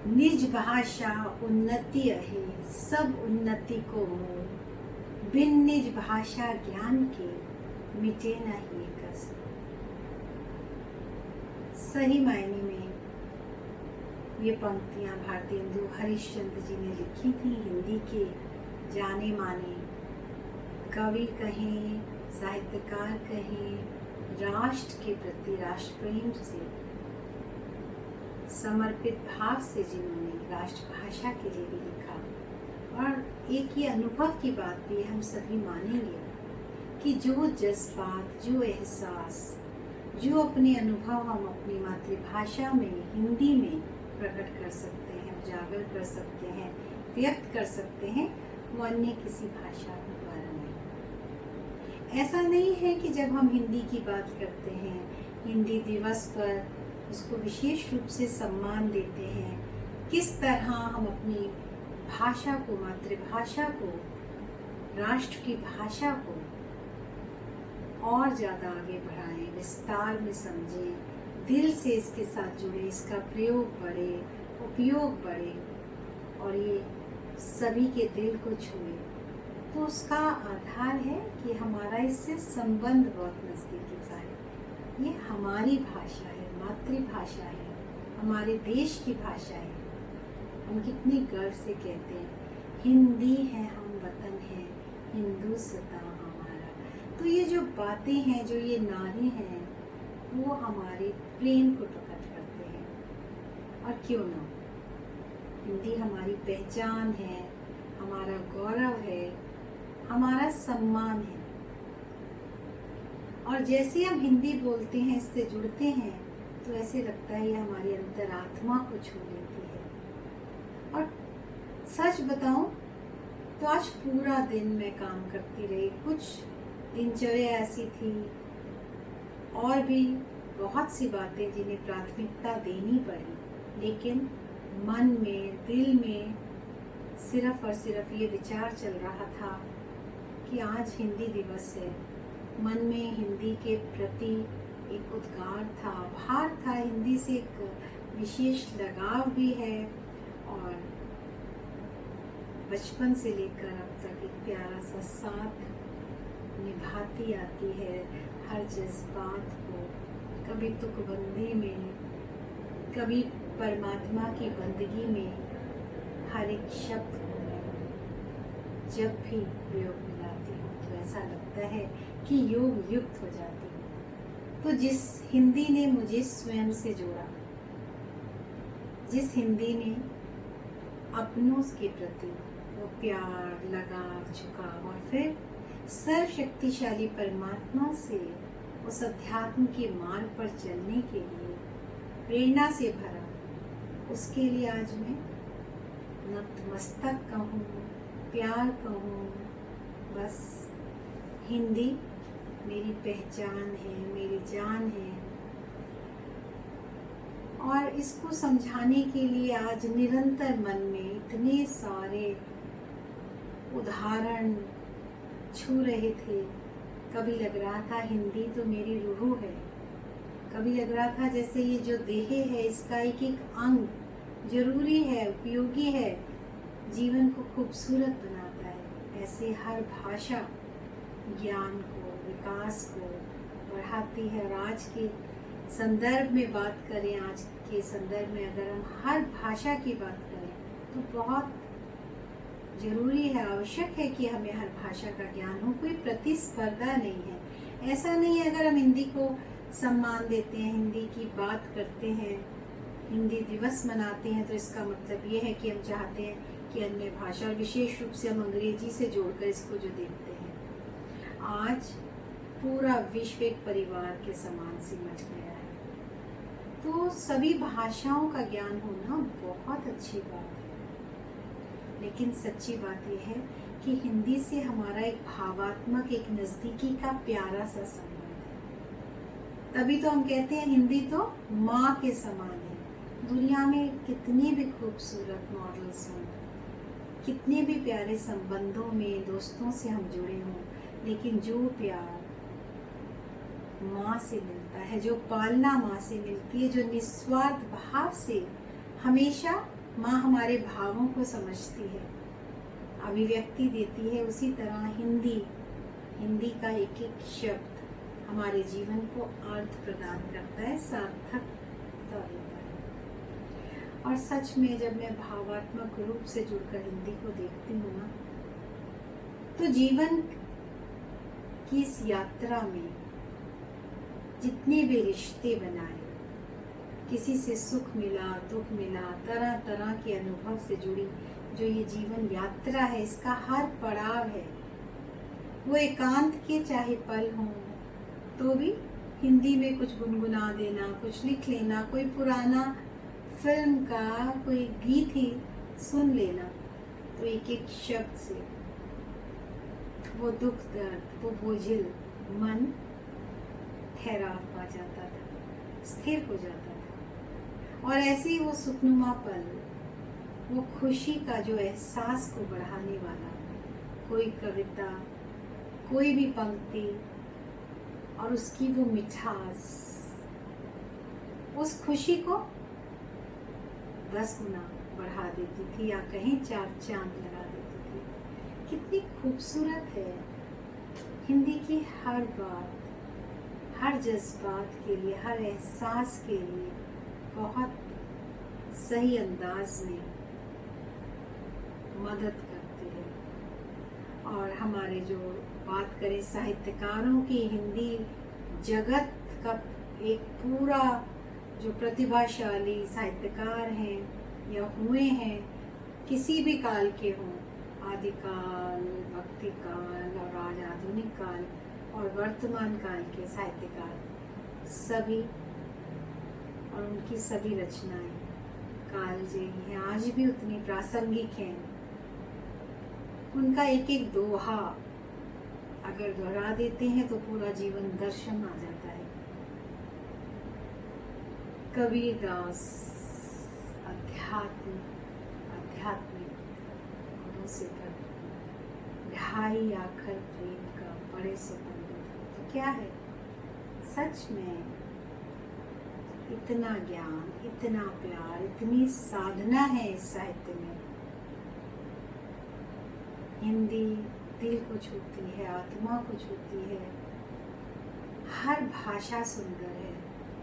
निज भाषा उन्नति अहे, सब उन्नति को मोह। बिन निज भाषा ज्ञान के, मिटे न ही कस। सही मायने में ये पंक्तियां भारतेंदु हरिश्चंद्र जी ने लिखी थी। हिंदी के जाने माने कवि कहें, साहित्यकार कहें, राष्ट्र के प्रति राष्ट्र प्रेम से समर्पित भाव से जिन्होंने राष्ट्रभाषा के लिए भी लिखा। और एक ये अनुभव की बात भी हम सभी मानेंगे कि जो जज्बात, जो एहसास, जो अपने अनुभव हम अपनी मातृभाषा में, हिंदी में प्रकट कर सकते हैं, उजागर कर सकते हैं, व्यक्त कर सकते हैं, वो अन्य किसी भाषा द्वारा नहीं। ऐसा नहीं है कि जब हम हिंदी की बात करते हैं, हिंदी दिवस पर उसको विशेष रूप से सम्मान देते हैं, किस तरह हम अपनी भाषा को, मातृभाषा को, राष्ट्र की भाषा को और ज़्यादा आगे बढ़ाएं, विस्तार में समझें, दिल से इसके साथ जुड़े, इसका प्रयोग बढ़े, उपयोग बढ़े और ये सभी के दिल को छुए। तो उसका आधार है कि हमारा इससे संबंध बहुत नज़दीकी का है। ये हमारी भाषा है, मातृभाषा है, हमारे देश की भाषा है। हम कितने गर्व से कहते हैं हिंदी है हम वतन है, हिंदुस्तां हमारा। तो ये जो बातें हैं, जो ये नारे हैं, वो हमारे प्रेम को प्रकट करते हैं। और क्यों ना, हिंदी हमारी पहचान है, हमारा गौरव है, हमारा सम्मान है। और जैसे हम हिंदी बोलते हैं, इससे जुड़ते हैं, तो ऐसे लगता है ये हमारी अंतरात्मा को छू लेती है। और सच बताऊं तो आज पूरा दिन मैं काम करती रही, कुछ दिनचर्या ऐसी थी और भी बहुत सी बातें जिन्हें प्राथमिकता देनी पड़ी, लेकिन मन में, दिल में सिर्फ और सिर्फ ये विचार चल रहा था कि आज हिंदी दिवस है। मन में हिंदी के प्रति एक उद्गार था, भार था, हिंदी से एक विशेष लगाव भी है और बचपन से लेकर अब तक एक प्यारा सा साथ निभाती आती है हर जज्बात को, कभी तुकबंदी में, कभी परमात्मा की बंदगी में, हर एक शब्द को मैं जब भी प्रयोग में लाती हूँ तो ऐसा लगता है कि योग युक्त हो जाती हूँ। तो जिस हिंदी ने मुझे स्वयं से जोड़ा, जिस हिंदी ने अपनों के प्रति वो प्यार, लगाव, झुकाव और फिर सर्वशक्तिशाली परमात्मा से उस अध्यात्म के मार्ग पर चलने के लिए प्रेरणा से भरा, उसके लिए आज मैं नतमस्तक कहूँ, प्यार कहूँ। बस हिंदी मेरी पहचान है, मेरी जान है और इसको समझाने के लिए आज निरंतर मन में इतने सारे उदाहरण छू रहे थे। कभी लग रहा था हिंदी तो मेरी रूह है, कभी लग रहा था जैसे ये जो देह है इसका एक एक अंग जरूरी है, उपयोगी है, जीवन को खूबसूरत बनाता है। ऐसे हर भाषा ज्ञान को, विकास को बढ़ाती है। और आज के संदर्भ में बात करें, आज के संदर्भ में अगर हम हर भाषा की बात करें तो बहुत जरूरी है, आवश्यक है कि हमें हर भाषा का ज्ञान हो। कोई प्रतिस्पर्धा नहीं है, ऐसा नहीं है। अगर हम हिंदी को सम्मान देते हैं, हिंदी की बात करते हैं, हिंदी दिवस मनाते हैं, तो इसका मतलब ये है कि हम चाहते हैं कि अन्य भाषा, और विशेष रूप से हम अंग्रेजी से जोड़कर इसको जो देखते हैं, आज पूरा विश्व एक परिवार के समान सिमट गया है। तो सभी भाषाओं का ज्ञान होना बहुत अच्छी बात है, लेकिन सच्ची बात यह है कि हिंदी से हमारा एक भावात्मक, एक नज़दीकी का प्यारा सा संबंध है। तभी तो हम कहते हैं हिंदी तो माँ के समान है। दुनिया में कितने भी खूबसूरत मॉडल्स हों, कितने भी प्यारे संबंधों में, दोस्तों से हम जुड़े हों, लेकिन जो प्यार माँ से मिलता है, जो पालना माँ से मिलती है, जो निस्वार्थ भाव से हमेशा माँ हमारे भावों को समझती है, अभिव्यक्ति देती है। उसी तरह हिंदी का एक एक शब्द हमारे जीवन को अर्थ प्रदान करता है, सार्थकता देता है। और सच में जब मैं भावात्मक रूप से जुड़कर हिंदी को देखती हूँ ना, तो जीवन की इस यात्रा में जितने भी रिश्ते बनाए, किसी से सुख मिला, दुख मिला, तरह तरह के अनुभव से जुड़ी जो ये जीवन यात्रा है, इसका हर पड़ाव है वो एकांत के चाहे पल हों तो भी हिंदी में कुछ गुनगुना देना, कुछ लिख लेना, कोई पुराना फिल्म का कोई गीत ही सुन लेना, तो एक एक शब्द से वो दुख दर्द, वो बोझिल मन ठहराव पा जाता था, स्थिर हो जाता था। और ऐसे ही वो सुखनुमा पल, वो खुशी का जो एहसास को बढ़ाने वाला कोई कविता, कोई भी पंक्ति और उसकी वो मिठास, उस खुशी को 10 गुना बढ़ा देती थी, या कहीं 4 चांद लगा देती थी। कितनी खूबसूरत है हिंदी की हर बात, हर जज्बात के लिए, हर एहसास के लिए बहुत सही अंदाज में मदद करती है। और हमारे जो बात करें साहित्यकारों की, हिंदी जगत का एक पूरा जो प्रतिभाशाली साहित्यकार हैं या हुए हैं, किसी भी काल के हों, आदिकाल, भक्ति काल और आज आधुनिक काल और वर्तमान काल के साहित्यकार, सभी और उनकी सभी रचनाएं कालजयी हैं, आज भी उतनी प्रासंगिक हैं। उनका एक एक दोहा अगर दोहरा देते हैं तो पूरा जीवन दर्शन आ जाता है। कबीरदास आध्यात्मिक गुणों से भरपूर, ढाई आखर प्रेम का बड़े सुपंडित, तो क्या है सच में इतना ज्ञान, इतना प्यार, इतनी साधना है इस साहित्य में। हिंदी दिल को छूती है, आत्मा को छूती है। हर भाषा सुंदर है,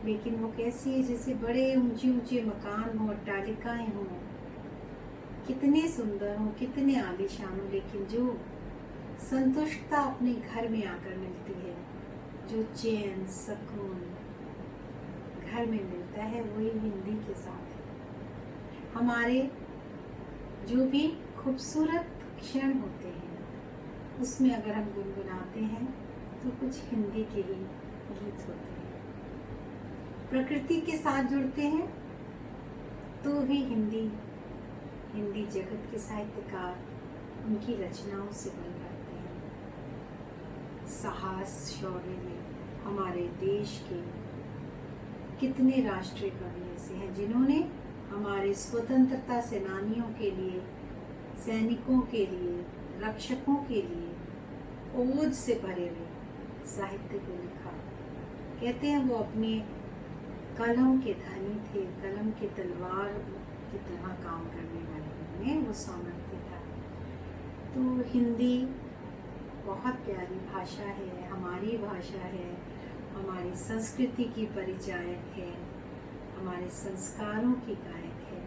लेकिन वो कैसी है जैसे बड़े ऊंचे ऊंचे मकान हो, अट्टालिकाएं हो, कितने सुंदर हो, कितने आलीशान हो, लेकिन जो संतुष्टता अपने घर में आकर मिलती है, जो चैन सुकून घर में मिलता है, वही हिंदी के साथ है। हमारे जो भी खूबसूरत क्षण होते हैं उसमें अगर हम गुनगुनाते हैं तो कुछ हिंदी के ही गीत होते हैं। प्रकृति के साथ जुड़ते हैं तो भी हिंदी जगत के साहित्यकार उनकी रचनाओं से बन करते हैं। साहस शौर्य में हमारे देश के कितने राष्ट्रीय कवि ऐसे हैं जिन्होंने हमारे स्वतंत्रता सेनानियों के लिए, सैनिकों के लिए, रक्षकों के लिए ओज से भरे हुए साहित्य को लिखा। कहते हैं वो अपने कलम के धनी थे, कलम के तलवार की तरह काम करने वाले में वो सामर्थ्य था। तो हिंदी बहुत प्यारी भाषा है, हमारी भाषा है, हमारी संस्कृति की परिचायक है, हमारे संस्कारों की गायक है।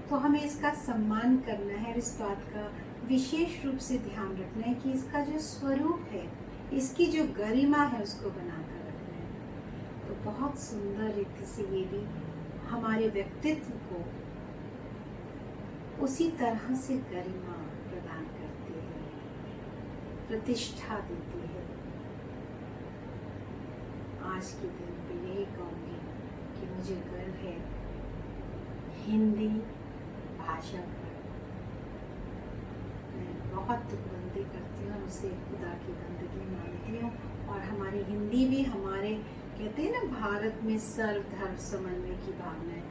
तो हमें इसका सम्मान करना है और इस बात का विशेष रूप से ध्यान रखना है कि इसका जो स्वरूप है, इसकी जो गरिमा है, उसको बनाकर रखना है। तो बहुत सुंदर रीति से ये भी हमारे व्यक्तित्व को उसी तरह से गरिमा प्रदान करती है, प्रतिष्ठा देती है। आज के दिन पे यही कहूँगी कि मुझे गर्व है हिंदी भाषा पर। मैं बहुत तुकबंदी करती हूँ, उसे खुदा की बंदगी मानती हूँ। और हमारी हिंदी भी, हमारे कहते हैं ना भारत में सर्वधर्म समन्वय की भावना है,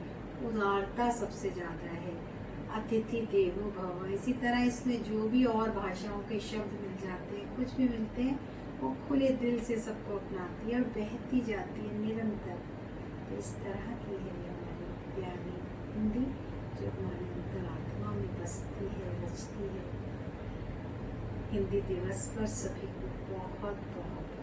उदारता सबसे ज़्यादा है, अतिथि देवो भव। इसी तरह इसमें जो भी और भाषाओं के शब्द मिल जाते हैं, कुछ भी मिलते हैं, वो खुले दिल से सबको अपनाती है और बहती जाती है निरंतर। तो इस तरह की है हमारी प्यारी हिंदी जो हमारे अंतर हिंदी दिवस पर सभी को बहुत बहुत